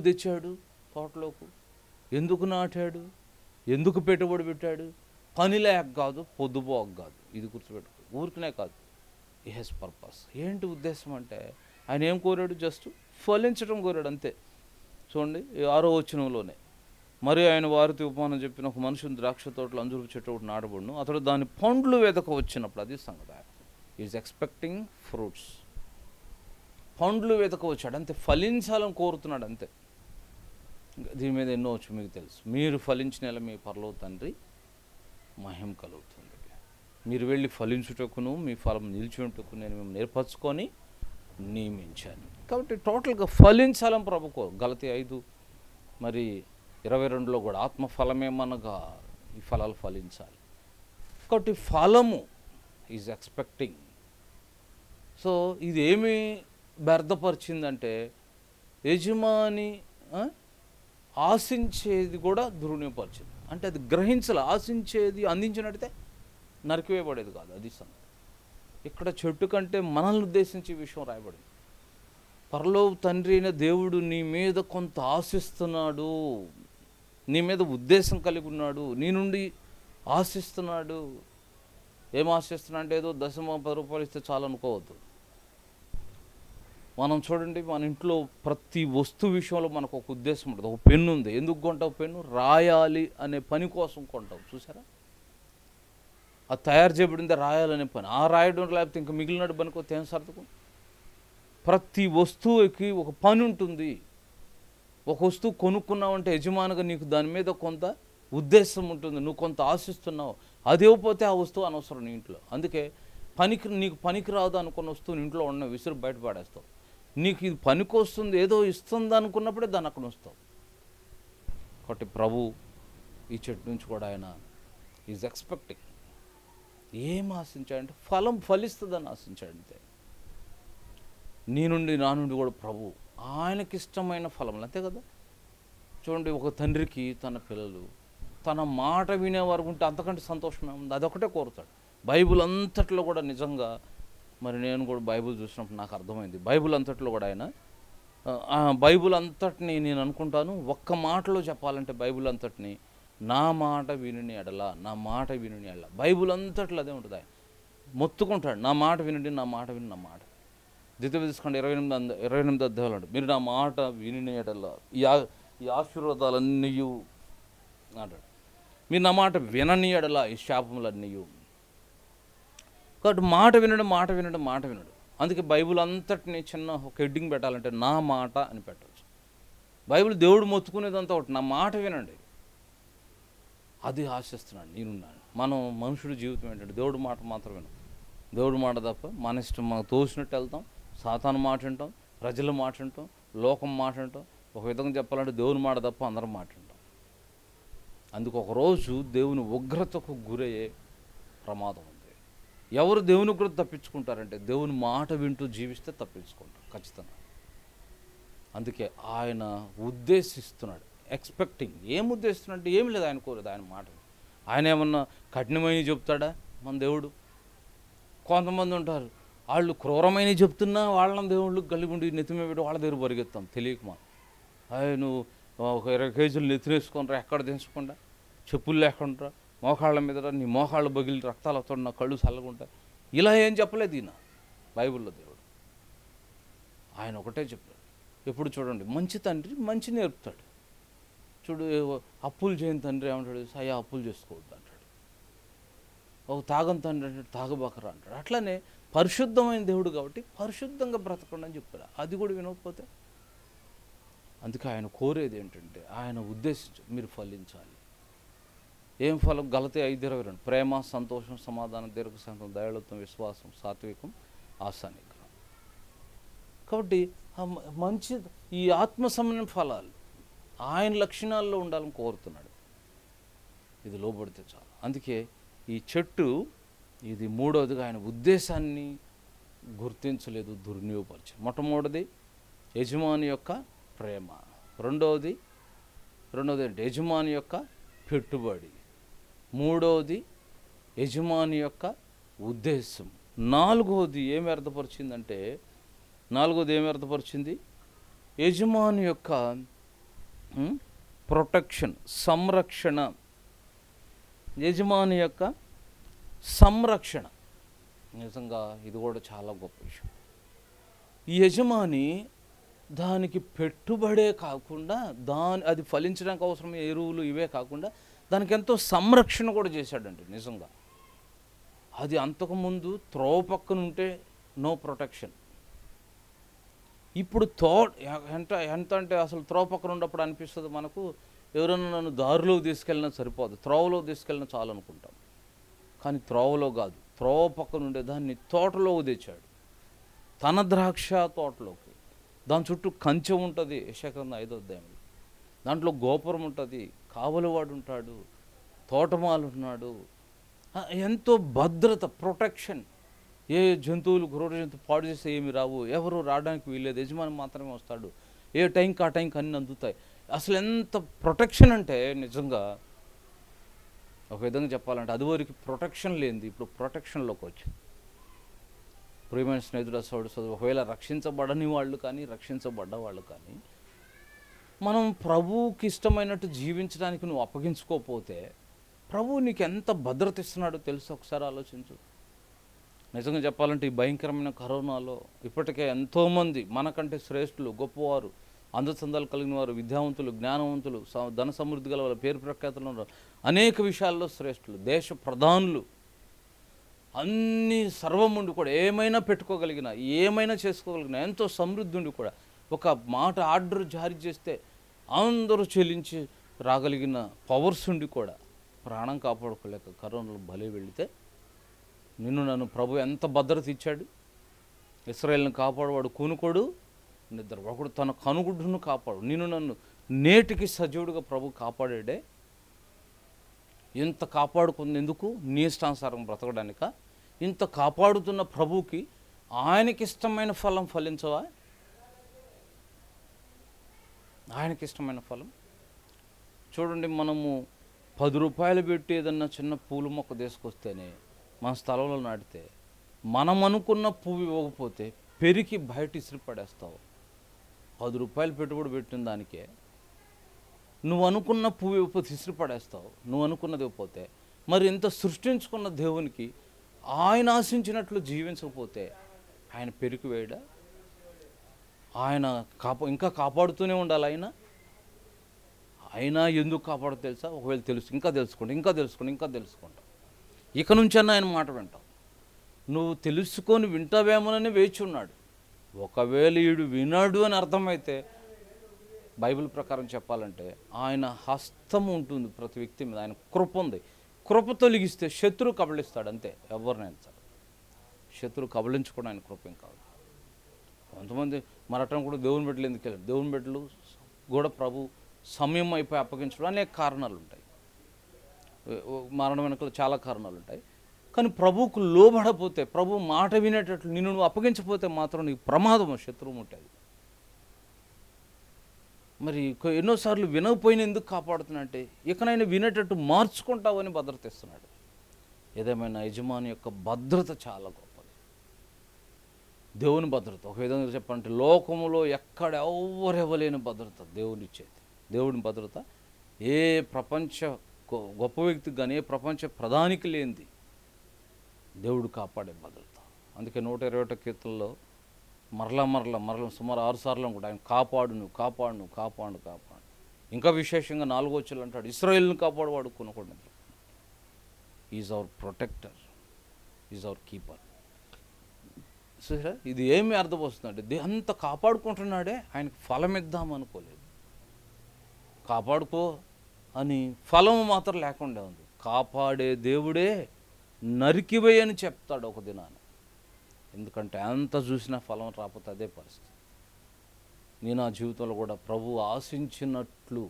తెచ్చాడు తోటలోకి, ఎందుకు నాటాడు, ఎందుకు పెట్టుబడి పెట్టాడు? పని లేక కాదు, పొద్దుపోక కాదు. ఇది గుర్తుపెట్టుకో. ఊరికనే కాదు, ఈ హెస్ పర్పస్. ఏంటి ఉద్దేశం అంటే ఆయన ఏం కోరాడు? జస్ట్ ఫలించడం కోరాడు, అంతే. చూడండి, 6వ వచనంలోనే, మరి ఆయన వారితో ఉపమానం చెప్పిన ఒక మనుషుని ద్రాక్ష తోటలో అంజూరపు చెట్టు ఒకటి నాటబడును, అతడు దాని పండ్లు వెదక వచ్చినప్పుడు, అది సంగతి, ఈజ్ ఎక్స్పెక్టింగ్ ఫ్రూట్స్. పండ్లు వెదక వచ్చాడు, అంతే. ఫలించాలని కోరుతున్నాడు, అంతే. దీని మీద ఎన్నో వచ్చు, మీకు తెలుసు. మీరు ఫలించిన మీ పరలోక తండ్రి మహిమ కలుగుతుంది. మీరు వెళ్ళి ఫలించుటకును మీ ఫలం నిలిచినట్టుకు నేను మేము నేర్పరచుకొని నియమించాను. కాబట్టి టోటల్గా ఫలించాలని ప్రభుకో. గలతీ 5:22లో కూడా ఆత్మఫలమేమనగా ఈ ఫలాలు ఫలించాలి. కాబట్టి ఫలము ఈజ్ ఎక్స్పెక్టింగ్. సో ఇదేమి వ్యర్థపరిచిందంటే యజమాని ఆ, ఆశించేది కూడా దుర్వినియోగపరిచింది. అంటే అది గ్రహించాలి, ఆశించేది అందించినట్టయితే నరికివేయబడేది కాదు. అది సంగతి. ఇక్కడ చెట్టు కంటే మనల్ని ఉద్దేశించి ఈ విషయం రాయబడింది. పరలోక తండ్రి అయిన దేవుడు నీ మీద కొంత ఆశిస్తున్నాడు, నీ మీద ఉద్దేశం కలిగి ఉన్నాడు, నీ నుండి ఆశిస్తున్నాడు. ఏం ఆశిస్తున్నా అంటే ఏదో దశమ 10 రూపాయలు ఇస్తే చాలు అనుకోవద్దు. మనం చూడండి, మన ఇంట్లో ప్రతి వస్తువు విషయంలో మనకు ఒక ఉద్దేశం ఉంటుంది. ఒక పెన్ను ఉంది, ఎందుకు కొంటావు పెన్ను? రాయాలి అనే పని కోసం కొంటావు. చూసారా, అది తయారు చేయబడింది రాయాలనే పని. ఆ రాయడం లేకపోతే ఇంకా మిగిలినట్టు పనికొస్తే ఏం సర్దుకు. ప్రతి వస్తువుకి ఒక పని ఉంటుంది. ఒక వస్తువు కొనుక్కున్నావంటే యజమానిగా నీకు దాని మీద కొంత ఉద్దేశం ఉంటుంది, నువ్వు కొంత ఆశిస్తున్నావు. అది ఇవ్వకపోతే ఆ వస్తువు అనవసరం నీ ఇంట్లో. అందుకే నీకు పనికి రాదు అనుకున్న వస్తువుని ఇంట్లో ఉన్న విసురు బయటపడేస్తావు. నీకు ఇది పనికి వస్తుంది, ఏదో ఇస్తుంది అనుకున్నప్పుడే దాన్ని అక్కడ ఉంచుతావు. కాబట్టి ప్రభు ఈ చెట్టు నుంచి కూడా ఆయన ఈజ్ ఎక్స్పెక్టింగ్. ఏం ఆశించాడంటే ఫలం ఫలిస్తుందని ఆశించాడు. అంతే. నీ నుండి నా నుండి కూడా ప్రభు ఆయనకి ఇష్టమైన ఫలములు, అంతే కదా. చూడండి, ఒక తండ్రికి తన పిల్లలు తన మాట వినేవారు ఉంటే అంతకంటే సంతోషమే ఉంది. అదొకటే కోరుతాడు. బైబిల్ అంతట్లో కూడా నిజంగా, మరి నేను కూడా బైబిల్ చూసినప్పుడు నాకు అర్థమైంది. బైబిల్ అంతట్లో కూడా ఆయన బైబిల్ అంతటిని నేను అనుకుంటాను, ఒక్క మాటలో చెప్పాలంటే బైబిల్ అంతటిని నా మాట వినుని ఎడల, నా మాట వినుని ఎడల. బైబిల్ అంతట్లో అదే ఉంటుంది. ఆయన మొత్తుకుంటాడు, నా మాట వినండి, నా మాట విని, నా మాట. ద్వితీయోపదేశకాండం 28 అధ్యాయాలు అంటాడు, మీరు నా మాట విని ఎడల ఈ ఆశీర్వాదాలన్నీ అంటాడు. మీరు నా మాట వినని ఎడల ఈ శాపములన్నీ. కాబట్టి మాట వినడం, మాట వినడం, మాట వినడం. అందుకే బైబిల్ అంతటిని చిన్న ఒక హెడ్డింగ్ పెట్టాలంటే నా మాట అని పెట్టవచ్చు. బైబిల్ దేవుడు మొత్తుకునేదంతా ఒకటి, నా మాట వినండి. అది ఆశిస్తున్నాడు నేనున్నాను. మనం మనుషుడి జీవితం ఏంటంటే దేవుడి మాట మాత్రం వినం. దేవుడి మాట తప్ప మన ఇష్టం మనకు తోసినట్టు వెళ్తాం. సాతాను మాట వింటాం, ప్రజల మాట వింటాం, లోకం మాట వింటాం. ఒక విధంగా చెప్పాలంటే దేవుని మాట తప్ప అందరం మాట వింటాం. అందుకు ఒకరోజు దేవుని ఉగ్రతకు గురయ్యే ప్రమాదం ఉంది. ఎవరు దేవుని ఉగ్రత తప్పించుకుంటారంటే దేవుని మాట వింటూ జీవిస్తే తప్పించుకుంటారు ఖచ్చితంగా. అందుకే ఆయన ఉద్దేశిస్తున్నాడు, ఎక్స్పెక్టింగ్. ఏం ఉద్దేశిస్తున్నాడు అంటే ఏమి లేదు, ఆయన కోరేది ఆయన మాట. ఆయన ఏమన్నా కఠినమైనవి చెప్తాడా మన దేవుడు? కొంతమంది ఉంటారు, వాళ్ళు క్రూరమైనవి చెప్తున్నా వాళ్ళని దేవుళ్ళు కలిగి ఉండి నెత్తిమే పెట్టి వాళ్ళ దగ్గర పరిగెత్తాం తెలియక. మనం నువ్వు ఒక 20 కేజీలు నెత్తినేసుకుంటారా, ఎక్కడ దించకుండా, చెప్పులు లేకుండా, మోకాళ్ళ మీద నీ మోకాళ్ళ బగిలి రక్తాలు వస్తాడు, నా కళ్ళు చల్లగుంటాయి. ఇలా ఏం చెప్పలేదు ఈయన బైబిల్లో. దేవుడు ఆయన ఒకటే చెప్పాడు. ఎప్పుడు చూడండి, మంచి తండ్రి మంచి నేర్పుతాడు. చూడు, అప్పులు చేయని తండ్రి ఏమంటాడు? అయ్యా అప్పులు చేసుకోవద్దు అంటాడు. ఒక తాగని తండ్రి అంటే తాగబాకరా అంటాడు. అట్లనే పరిశుద్ధమైన దేవుడు కాబట్టి పరిశుద్ధంగా బ్రతకండి అని చెప్పాడు. అది కూడా వినకపోతే. అందుకే ఆయన కోరేది ఏంటంటే, ఆయన ఉద్దేశించి మీరు ఫలించాలి. ఏం ఫలం? గలతీ 5:22, ప్రేమ, సంతోషం, సమాధానం, దీర్ఘశాంతం, దయాళుత్వం, విశ్వాసం, సాత్వికం, ఆశానిగ్రహం. కాబట్టి మంచి ఈ ఆత్మ సంబంధం ఫలాలు ఆయన లక్షణాల్లో ఉండాలని కోరుతున్నాడు. ఇది లోబడితే చాలు. అందుకే ఈ చెట్టు ఇది మూడవదిగా ఆయన ఉద్దేశాన్ని గుర్తించలేదు, దుర్వినియోగపరిచి. మొట్టమొదటిది యజమాని యొక్క ప్రేమ, రెండవది యజమాని యొక్క పెట్టుబడి, మూడవది యజమాని యొక్క ఉద్దేశం, నాలుగవది ఏమి అర్థపరిచింది? యజమాని యొక్క ప్రొటెక్షన్, సంరక్షణ. యజమాని యొక్క సంరక్షణ నిజంగా ఇది కూడా చాలా గొప్ప విషయం. ఈ యజమాని దానికి పెట్టుబడే కాకుండా, అది ఫలించడానికి అవసరమైన ఎరువులు ఇవే కాకుండా దానికి ఎంతో సంరక్షణ కూడా చేశాడండి. నిజంగా అది అంతకుముందు త్రోవ పక్కన ఉంటే నో ప్రొటెక్షన్. ఇప్పుడు ఎంత అంటే అసలు త్రోవ పక్కన ఉన్నప్పుడు అనిపిస్తుంది మనకు, ఎవరైనా నన్ను దారిలోకి తీసుకెళ్ళినా సరిపోదు, త్రోవలోకి తీసుకెళ్ళినా చాలు అనుకుంటాం. కానీ త్రోవలో కాదు, త్రోవ పక్కన ఉండే దాన్ని తోటలోకి తెచ్చాడు, తన ద్రాక్ష తోటలోకి. దాని చుట్టూ కంచె ఉంటుంది, యెషయా 5వ అధ్యాయంలో. దాంట్లో గోపురం ఉంటుంది, కావలివాడు ఉంటాడు, తోటమాలు ఉన్నాడు, ఎంతో భద్రత, ప్రొటెక్షన్. ఏ జంతువులు క్రూర జంతువు పాడు చేస్తే ఏమి రావు, ఎవరు రావడానికి వీల్లేదు, యజమాని మాత్రమే వస్తాడు, ఏ టైంకి ఆ టైంకి అన్నీ అందుతాయి. అసలు ఎంత ప్రొటెక్షన్ అంటే నిజంగా ఒక విధంగా చెప్పాలంటే అదివరకు ప్రొటెక్షన్ లేనిది ఇప్పుడు ప్రొటెక్షన్లోకి వచ్చింది. ప్రియమైన స్నేహితుడు అసలు ఒకవేళ రక్షించబడని వాళ్ళు కానీ రక్షించబడ్డ వాళ్ళు కానీ మనం ప్రభువుకి ఇష్టమైనట్టు జీవించడానికి నువ్వు అప్పగించుకోకపోతే ప్రభువు నీకు ఎంత భద్రత ఇస్తున్నాడో తెలుసు. ఒకసారి ఆలోచించు. నిజంగా చెప్పాలంటే ఈ భయంకరమైన కరోనాలో ఇప్పటికే ఎంతోమంది మనకంటే శ్రేష్ఠులు, గొప్పవారు, అందచందాలు కలిగిన వారు, విద్యావంతులు, జ్ఞానవంతులు, ధన సమృద్ధి గల వాళ్ళ పేరు ప్రఖ్యాతులు ఉన్నారు, అనేక విషయాల్లో శ్రేష్ఠులు, దేశ ప్రధానులు, అన్ని సర్వం ఉండి కూడా ఏమైనా పెట్టుకోగలిగిన, ఏమైనా చేసుకోగలిగిన, ఎంతో సమృద్ధి ఉండి కూడా ఒక మాట ఆర్డర్ జారీ చేస్తే అందరూ చెల్లించి రాగలిగిన పవర్స్ ఉండి కూడా ప్రాణం కాపాడుకోలేక కరోనాలో బలి వెళితే నిన్ను నన్ను ప్రభు ఎంత భద్రత ఇచ్చాడు. ఇశ్రాయేలును కాపాడువాడు కూనుకోడు నిద్ర, ఒకడు తన కనుగుడ్డును కాపాడు. నిన్ను నన్ను నేటికి సజీవుడిగా ప్రభు కాపాడాడే. ఇంత కాపాడుకుంది ఎందుకు? నీ ఇష్టానుసారం బ్రతకడానిక? ఇంత కాపాడుతున్న ప్రభువుకి ఆయనకి ఇష్టమైన ఫలం ఫలించవా? ఆయనకి ఇష్టమైన ఫలం చూడండి. మనము 10 రూపాయలు పెట్టి ఏదన్నా చిన్న పూల మొక్క తీసుకొస్తేనే మన స్థలంలో నాటితే మనం అనుకున్న పువ్వు ఇవ్వకపోతే పెరికి బయట ఇసిరి పడేస్తావు. 10 రూపాయలు పెట్టుబడి పెట్టిన దానికే నువ్వు అనుకున్న పువ్వు ఇవ్వకపోతే ఇసిరి పడేస్తావు. నువ్వు అనుకున్నది ఇవ్వకపోతే మరి ఇంత సృష్టించుకున్న దేవునికి ఆయన ఆశించినట్లు జీవించకపోతే ఆయన పెరికి వేయడా? ఆయన ఇంకా కాపాడుతూనే ఉండాలి. ఆయన ఎందుకు కాపాడు తెలుసా? ఒకవేళ ఇంకా తెలుసుకుంటా ఇక నుంచన్నా ఆయన మాట వింటావు. నువ్వు తెలుసుకొని వింటావేమోనని వేచి ఉన్నాడు. ఒకవేళ వీడు వినాడు అని అర్థమైతే బైబిల్ ప్రకారం చెప్పాలంటే ఆయన హస్తం ఉంటుంది ప్రతి వ్యక్తి మీద, ఆయన కృప ఉంది. కృప తొలగిస్తే శత్రువు కబళిస్తాడు అంతే. ఎవరినైనా సరే శత్రువు కబళించుకోవడం ఆయన కృప ఏం కాదు. కొంతమంది మరటం కూడా దేవుని బిడ్డలు ఎందుకు వెళ్ళారు? దేవుని బిడ్డలు కూడా ప్రభు సమయం అయిపోయి అప్పగించడం అనేక కారణాలు ఉంటాయి. మరణం వెనుకలు చాలా కారణాలు ఉంటాయి. కానీ ప్రభువుకు లోబడపోతే, ప్రభు మాట వినేటట్లు నువ్వు అప్పగించకపోతే మాత్రం నీకు ప్రమాదం, శత్రువు ఉంటుంది. మరి ఎన్నోసార్లు వినకపోయిన ఎందుకు కాపాడుతున్నట్టే ఇకనైనా వినేటట్టు మార్చుకుంటావని భద్రత ఇస్తున్నాడు. ఏదేమైనా యజమాని యొక్క భద్రత చాలా గొప్పది. దేవుని భద్రత ఒక విధంగా చెప్పాలంటే లోకములో ఎక్కడ ఎవరెవలేని భద్రత దేవుని ఇచ్చేది. దేవుని భద్రత ఏ ప్రపంచ గొప్ప వ్యక్తికి కానీ ఏ ప్రపంచ ప్రధానికి లేనిది దేవుడు కాపాడే భద్రత. అందుకే 121 కీర్తనలో మరల సుమారు 6 సార్లు కూడా ఆయన కాపాడు. ఇంకా విశేషంగా 4వ వచనంలో అంటాడు, ఇశ్రాయేలును కాపాడువాడు కొనుక్కోండి. Is our protector, is our keeper. చూసారా, ఇది ఏమి అర్థమవుతుందంటే అంత కాపాడుకుంటున్నాడే ఆయనకు ఫలం ఇద్దాం అనుకోలేదు. కాపాడుకో అని ఫలం మాత్రం లేకుండా ఉంది. కాపాడే దేవుడే నరికివేయని చెప్తాడు ఒక దినాన్ని. ఎందుకంటే అంత చూసినా ఫలం రాకపోతే అదే పరిస్థితి. నేను ఆ జీవితంలో కూడా ప్రభు ఆశించినట్లు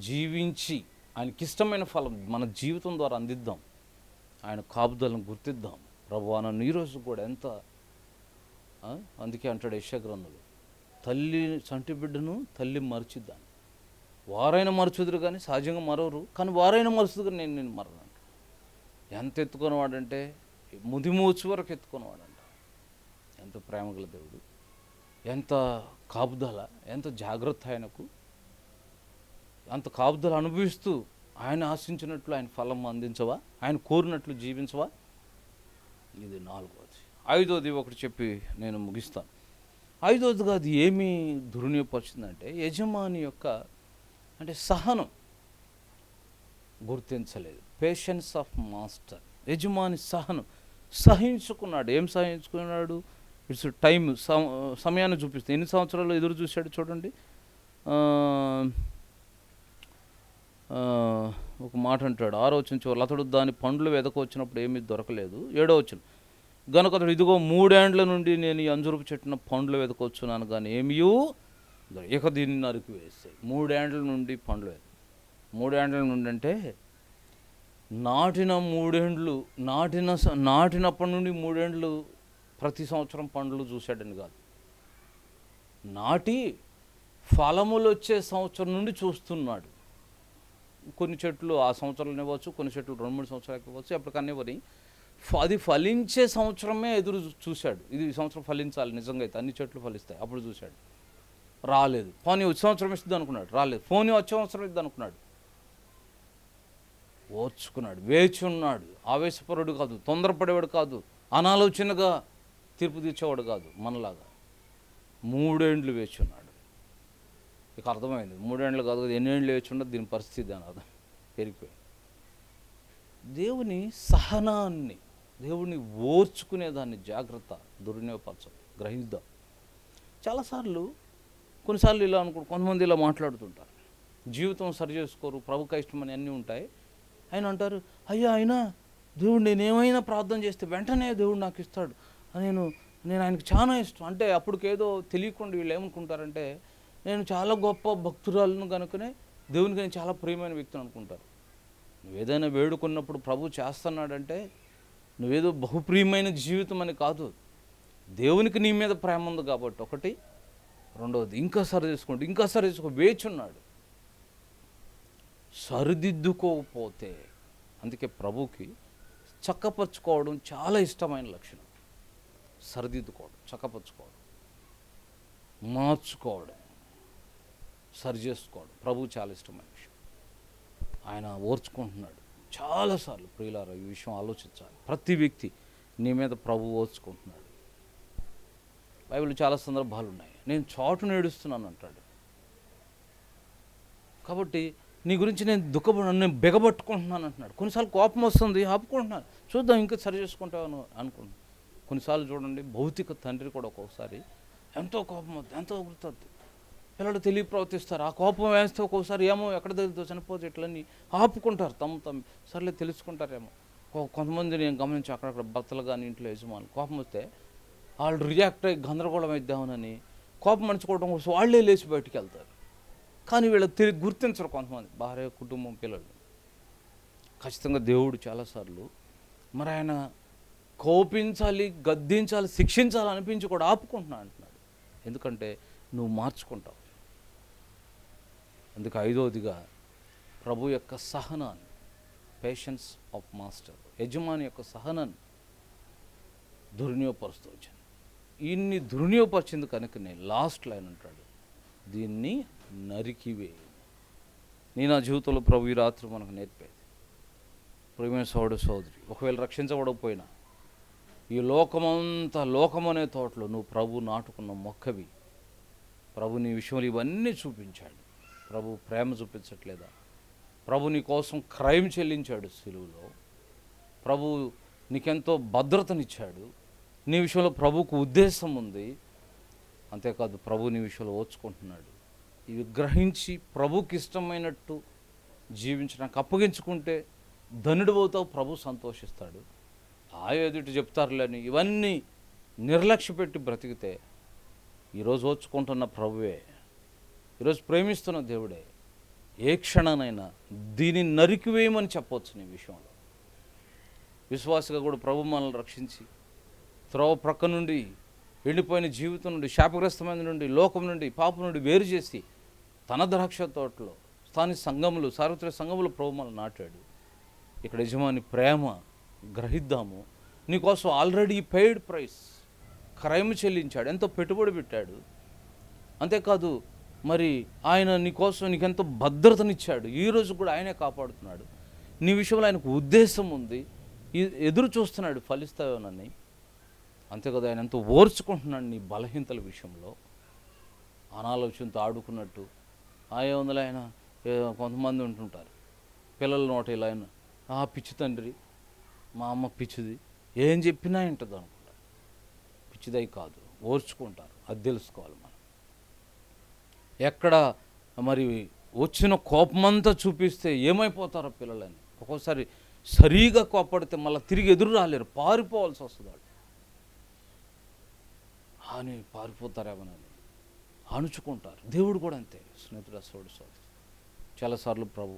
జీవించి ఆయనకి ఇష్టమైన ఫలం మన జీవితం ద్వారా అందిద్దాం. ఆయన కాపుదలను గుర్తిద్దాం. ప్రభు నన్ను ఈరోజు కూడా ఎంత అందుకే అంటాడు యెషయా గ్రంథంలో, తల్లి చంటి బిడ్డను తల్లి మర్చిద్దాను. వారైనా మరచుదురు కానీ సహజంగా మరవరు, కానీ వారైనా మరుచుదు కానీ నేను మరను. ఎంత ఎత్తుకునేవాడంటే ముదిమూచి వరకు ఎత్తుకునేవాడంట. ఎంత ప్రేమగల దేవుడు, ఎంత కాపుదల, ఎంత జాగ్రత్త ఆయనకు. అంత కాపుదల అనుభవిస్తూ ఆయన ఆశించినట్లు ఆయన ఫలం అందించవా? ఆయన కోరినట్లు జీవించవా? ఇది 4వది. 5వది ఒకటి చెప్పి నేను ముగిస్తాను. 5వదిగా అది ఏమి దుర్వినియోగపరిచిందంటే యజమాని యొక్క అంటే సహనం గుర్తించలేదు. Patience of master. యజమాని సహించుకున్నాడు. ఏం సహించుకున్నాడు? ఇట్స్ టైం, సమయాన్ని చూపిస్తుంది. ఎన్ని సంవత్సరాలు ఎదురు చూశాడు చూడండి. ఒక మాట అంటాడు 6వ వచనం చివరిలో, అతడు దాని పండ్లు వెదకొచ్చినప్పుడు ఏమీ దొరకలేదు. 7వ వచనం, గనుక అతడు ఇదిగో 3 ఏండ్ల నుండి నేను ఈ అంజూరపు చెట్టున పండ్లు వెదకొచ్చున్నాను కానీ ఏమీ ఇక దీన్ని నరికి వేస్తాయి. 3 ఏండ్ల నుండి పండ్లు 3 ఏండ్ల నుండి అంటే నాటిన మూడేండ్లు నాటినప్పటి నుండి మూడేండ్లు ప్రతి సంవత్సరం పండ్లు చూశాడని కాదు, నాటి ఫలములు వచ్చే సంవత్సరం నుండి చూస్తున్నాడు. కొన్ని చెట్లు ఆ సంవత్సరాలు ఇవ్వచ్చు, కొన్ని చెట్లు 2-3 సంవత్సరాలు ఇవ్వచ్చు, ఎప్పటికన్నా ఇవ్వని అది ఫలించే సంవత్సరమే ఎదురు చూశాడు. ఇది ఈ సంవత్సరం ఫలించాలి, నిజంగా అయితే అన్ని చెట్లు ఫలిస్తాయి. అప్పుడు చూశాడు, రాలేదు. పోనీ వచ్చే సంవత్సరం ఇస్తుంది అనుకున్నాడు, రాలేదు. పోనీ వచ్చే సంవత్సరం ఇద్ది అనుకున్నాడు, ఓర్చుకున్నాడు, వేచి ఉన్నాడు. ఆవేశపరుడు కాదు, తొందరపడేవాడు కాదు, అనాలోచనగా తీర్పు తీర్చేవాడు కాదు, మనలాగా 3 ఏండ్లు వేచి ఉన్నాడు. ఇక అర్థమైంది 3 ఏండ్లు కాదు కదా, ఎన్ని ఏండ్లు వేచి ఉండదు దీని పరిస్థితి అని అర్థం పెరిగిపోయింది. దేవుని సహనాన్ని, దేవుని ఓర్చుకునేదాన్ని జాగ్రత్త దుర్వినియోగపరచం, గ్రహిద్దాం. చాలాసార్లు కొన్నిసార్లు ఇలా కొంతమంది ఇలా మాట్లాడుతుంటారు, జీవితం సరి చేసుకోరు, ప్రభుకి ఇష్టమని అన్నీ ఉంటాయి. ఆయన అంటారు, అయ్యా అయినా దేవుడు నేనేమైనా ప్రార్థన చేస్తే వెంటనే దేవుడు నాకు ఇస్తాడు, నేను ఆయనకు చాలా ఇష్టం. అంటే అప్పటికేదో తెలియకుండా వీళ్ళు ఏమనుకుంటారంటే నేను చాలా గొప్ప భక్తురాలను కనుకనే దేవునికి నేను చాలా ప్రియమైన వ్యక్తిని అనుకుంటారు. నువ్వేదైనా వేడుకున్నప్పుడు ప్రభు చేస్తున్నాడంటే నువ్వేదో బహుప్రియమైన జీవితం అని కాదు, దేవునికి నీ మీద ప్రేమ ఉంది కాబట్టి. ఒకటి. రెండవది, ఇంకా సరి చేసుకో, వేచున్నాడు. సరిదిద్దుకోకపోతే, అందుకే ప్రభుకి చక్కపరుచుకోవడం చాలా ఇష్టమైన లక్షణం. సరిదిద్దుకోవడం, చక్కపరుచుకోవడం, మార్చుకోవడం, సరి చేసుకోవడం ప్రభు చాలా ఇష్టమైన విషయం. ఆయన ఓర్చుకుంటున్నాడు చాలాసార్లు. ప్రియులారా, ఈ విషయం ఆలోచించాలి. ప్రతి వ్యక్తి నీ మీద ప్రభు ఓర్చుకుంటున్నాడు. బైబిల్ చాలా సందర్భాలు ఉన్నాయి. నేను చాటును ఏడుస్తున్నాను అంటాడు. కాబట్టి నీ గురించి నేను బెగబట్టుకుంటున్నాను అంటున్నాడు. కొన్నిసార్లు కోపం వస్తుంది, ఆపుకుంటున్నాను, చూద్దాం ఇంకా సరి చేసుకుంటాను అనుకుంటున్నాను. కొన్నిసార్లు చూడండి, భౌతిక తండ్రి కూడా ఒక్కొక్కసారి ఎంతో కోపం వద్దు, ఎంతో గుర్తుంది, పిల్లలు తెలియ ప్రవర్తిస్తారు. ఆ కోపం వేస్తే ఒక్కొక్కసారి ఏమో ఎక్కడ తెలుగుతో చనిపోతే ఇట్లన్నీ ఆపుకుంటారు, తమ సర్లే తెలుసుకుంటారేమో. కొంతమంది నేను గమనించి అక్కడక్కడ భర్తలు కానీ ఇంట్లో యజమానులు కోపం వస్తే వాళ్ళు రియాక్ట్ అయ్యి గందరగోళం ఇద్దామని కోపం మనుచుకోవడం కోసం వాళ్ళే లేచి బయటికి వెళ్తారు. కానీ వీళ్ళకి గుర్తించరు కొంతమంది, భార్య, కుటుంబం, పిల్లలు. ఖచ్చితంగా దేవుడు చాలాసార్లు మరి ఆయన కోపించాలి, గద్దించాలి, శిక్షించాలి అనిపించి కూడా ఆపుకుంటున్నా అంటున్నాడు. ఎందుకంటే నువ్వు మార్చుకుంటావు. అందుకే 5వదిగా ప్రభు యొక్క సహనాన్ని, పేషెన్స్ ఆఫ్ మాస్టర్, యజమాని యొక్క సహనాన్ని దుర్వినియోగపరుస్తూ వచ్చాను. ఇన్ని దుర్వినియోగపరిచింది కనుకనే లాస్ట్ లైన్ అంటాడు, దీన్ని నరికివేయి. నీ నా జీవితంలో ప్రభు ఈ రాత్రి మనకు నేర్పేది, ప్రియమైన సోదరి, ఒకవేళ రక్షించబడకపోయినా ఈ లోకమనే తోటలో నువ్వు ప్రభు నాటుకున్న మొక్కవి. ప్రభు నీ విషయంలో ఇవన్నీ చూపించాడు. ప్రభు ప్రేమ చూపించట్లేదా? ప్రభు నీ కోసం క్రైమ్ చెల్లించాడు సిలువలో. ప్రభు నీకెంతో భద్రతనిచ్చాడు. నీ విషయంలో ప్రభుకు ఉద్దేశం ఉంది. అంతేకాదు, ప్రభు నీ విషయంలో ఓర్చుకుంటున్నాడు. ఇవి గ్రహించి ప్రభుకి ఇష్టమైనట్టు జీవించడానికి అప్పగించుకుంటే ధనుడు అవుతావు, ప్రభు సంతోషిస్తాడు. ఎదుటి చెప్తారులేని ఇవన్నీ నిర్లక్ష్య పెట్టి బ్రతికితే ఈరోజు ఓర్చుకుంటున్న ప్రభువే, ఈరోజు ప్రేమిస్తున్న దేవుడే ఏ క్షణానైనా దీన్ని నరికివేయమని చెప్పవచ్చు. నీ విషయంలో విశ్వాసగా కూడా ప్రభు మనల్ని రక్షించి త్రోవ ప్రక్క నుండి, వెళ్ళిపోయిన జీవితం నుండి, శాపగ్రస్తమైన నుండి, లోకం నుండి, పాపం నుండి వేరు చేసి తన ద్రాక్ష తోటలో, స్థానిక సంఘములు, సార్వత్రిక సంఘములు ప్రభు మనల్ని నాటాడు. ఇక్కడ యజమాని ప్రేమ గ్రహిద్దాము. నీకోసం ఆల్రెడీ పెయిడ్ ప్రైస్, క్రైమ్ చెల్లించాడు, ఎంతో పెట్టుబడి పెట్టాడు. అంతేకాదు, మరి ఆయన నీకోసం నీకెంతో భద్రతనిచ్చాడు. ఈరోజు కూడా ఆయనే కాపాడుతున్నాడు. నీ విషయంలో ఆయనకు ఉద్దేశం ఉంది, ఎదురు చూస్తున్నాడు ఫలిస్తాయోనని. అంతేకాదు, ఆయన ఎంతో ఓర్చుకుంటున్నాడు నీ బలహీనతల విషయంలో. అనాలోచనతో ఆడుకున్నట్టు ఏముందిలే ఆయన. కొంతమంది ఉంటుంటారు, పిల్లల నోట ఇలా ఆయన, పిచ్చి తండ్రి, మా అమ్మ పిచ్చిది, ఏం చెప్పినా వింటుంది అనుకుంటారు. పిచ్చిదై కాదు, ఓర్చుకుంటారు. అది తెలుసుకోవాలి మనం. ఎక్కడ మరి వచ్చిన కోపమంతా చూపిస్తే ఏమైపోతారో పిల్లలని. ఒక్కోసారి సరిగా కోపడితే మళ్ళీ తిరిగి ఎదురు రాలేరు, పారిపోవాల్సి వస్తుంది. వాళ్ళు అని పారిపోతారేమోనని అణుచుకుంటారు. దేవుడు కూడా అంతే, స్నేహితుడు, సోదరి. చాలాసార్లు ప్రభు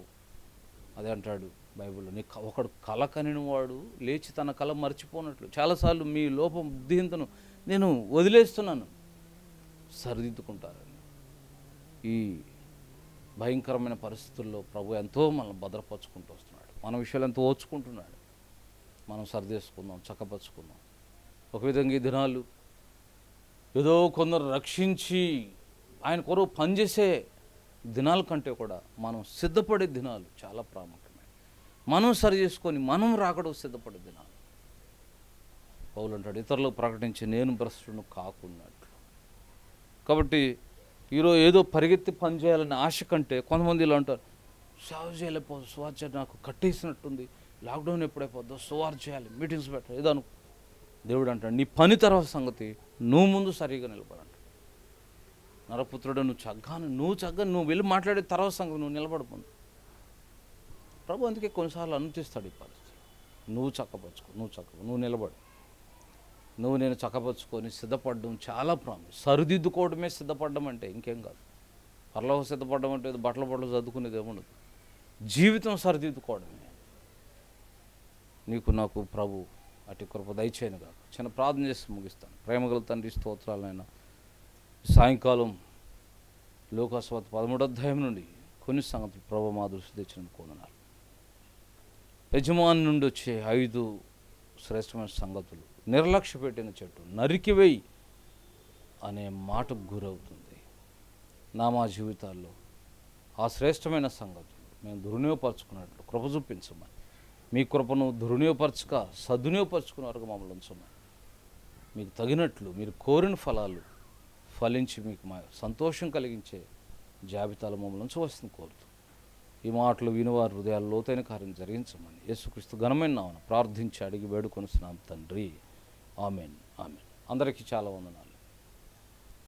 అదే అంటాడు, బైబిల్లో ఒకడు కల కనిన వాడు లేచి తన కల మర్చిపోనట్లు. చాలాసార్లు మీ లోపం బుద్ధిహీనతను నేను వదిలేస్తున్నాను, సరిదిద్దుకుంటారని. ఈ భయంకరమైన పరిస్థితుల్లో ప్రభు ఎంతో మనల్ని భద్రపరుచుకుంటూ వస్తున్నాడు. మన విషయాలు ఎంతో ఓర్చుకుంటున్నాడు. మనం సరిదేసుకుందాం, చక్కపరుచుకుందాం. ఒక విధంగా ఈ దినాలు ఏదో కొందరు రక్షించి ఆయన కొరకు పనిచేసే దినాల కంటే కూడా మనం సిద్ధపడే దినాలు చాలా ప్రాముఖ్యమైనవి. మనం సరి చేసుకొని మనం రాకడకు సిద్ధపడే దినాలు. పౌలు అంటాడు, ఇతరులకు ప్రకటించి నేను భ్రష్టును కాకున్నట్లు. కాబట్టి ఈరోజు ఏదో పరిగెత్తి పని చేయాలనే ఆశ కంటే కొంతమంది ఇలా అంటారు, సేవ చేయలేకపోతే సువార్ చేయాలి, నాకు కట్టేసినట్టుంది, లాక్డౌన్ ఎప్పుడైపోద్దో సువార్ చేయాలి, మీటింగ్స్ పెట్టాలి ఏదో అనుకో. దేవుడు అంటాడు, నీ పని తర్వాత సంగతి నువ్వు ముందు సరిగా నిలబడంట. నరపుత్రుడు నువ్వు నువ్వు వెళ్ళి మాట్లాడే తర్వాత సంగతి నువ్వు నిలబడకుండా. ప్రభు అందుకే కొన్నిసార్లు అనుమతిస్తాడు ఈ పరిస్థితి. నువ్వు చక్కపరుచుకో, నువ్వు నిలబడు. నేను చక్కపరుచుకొని సిద్ధపడడం చాలా ప్రాముఖ్యం. సరిదిద్దుకోవడమే సిద్ధపడడం అంటే, ఇంకేం కాదు. పరలోక సిద్ధపడడం అంటే బట్టలు చదువుకునేది ఏముండదు. జీవితం సరిదిద్దుకోవడమే. నీకు నాకు ప్రభు అటు కృప దయచేయను కాక. చిన్న ప్రార్థన చేసి ముగిస్తాను. ప్రేమగల తండ్రి, స్తోత్రాలైనా సాయంకాలం లోకాసువార్త 13వ అధ్యాయం నుండి కొన్ని సంగతులు ప్రభు మా దృష్టి తెచ్చిన కొందనాలు. యజమాని నుండి వచ్చే 5 శ్రేష్టమైన సంగతులు. నిర్లక్ష్య పెట్టిన చెట్టు నరికివేయి అనే మాటకు గురవుతుంది. మా జీవితాల్లో ఆ శ్రేష్టమైన సంగతులు మేము దుర్వినియోగపరచుకున్నట్లు కృప చూపించమని, మీ కృపను దుర్వినియోగపరచక సద్వినియోగపరచుకునే వరకు మమ్మల్ని ఉంచమని, మీకు తగినట్లు మీరు కోరిన ఫలాలు ఫలించి మీకు మా సంతోషం కలిగించే జాబితాలు మమ్మల్ని ఉంచవలసింది కోరుతూ, ఈ మాటలు వినివారి హృదయాల లోతైన కార్యం జరిగించమని యేసుక్రీస్తు ఘనమైన నామమున ప్రార్థించి అడిగి వేడుకొనుచున్నాం తండ్రి. ఆమెన్. అందరికీ చాలా వందనాలు.